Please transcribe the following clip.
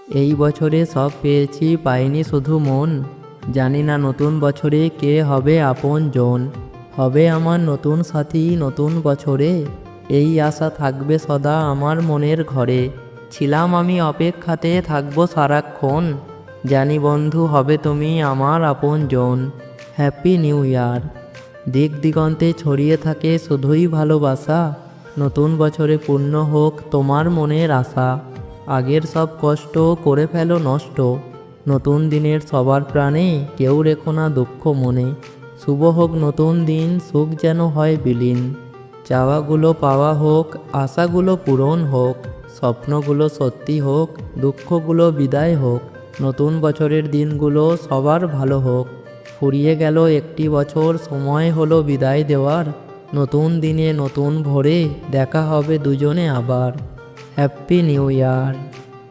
এই বছরে সব পেয়েছি, পাইনি শুধু মন। জানি না নতুন বছরে কে হবে আপনজন। হবে আমার নতুন সাথী নতুন বছরে, এই আশা থাকবে সদা আমার মনের ঘরে। ছিলাম আমি অপেক্ষাতে, থাকবো সারাক্ষণ। জানি বন্ধু হবে তুমি আমার আপনজন। Happy new year. দিক দিগন্তে ছড়িয়ে থাকে শুধুই ভালোবাসা। নতুন বছরে পূর্ণ হোক তোমার মনের আশা। আগের সব কষ্ট করে ফেলো নষ্ট। নতুন দিনের সবার প্রাণে কেউ রেখো না দুঃখ মনে। শুভ হোক নতুন দিন, সুখ যেন হয় বিলীন। চাওয়াগুলো পাওয়া হোক, আশাগুলো পূরণ হোক। স্বপ্নগুলো সত্যি হোক, দুঃখগুলো বিদায় হোক। নতুন বছরের দিনগুলো সবার ভালো হোক। ফুরিয়ে গেল একটি বছর, সময় হলো বিদায় দেওয়ার। নতুন দিনে নতুন ভোরে দেখা হবে দুজনে আবার। Happy new year.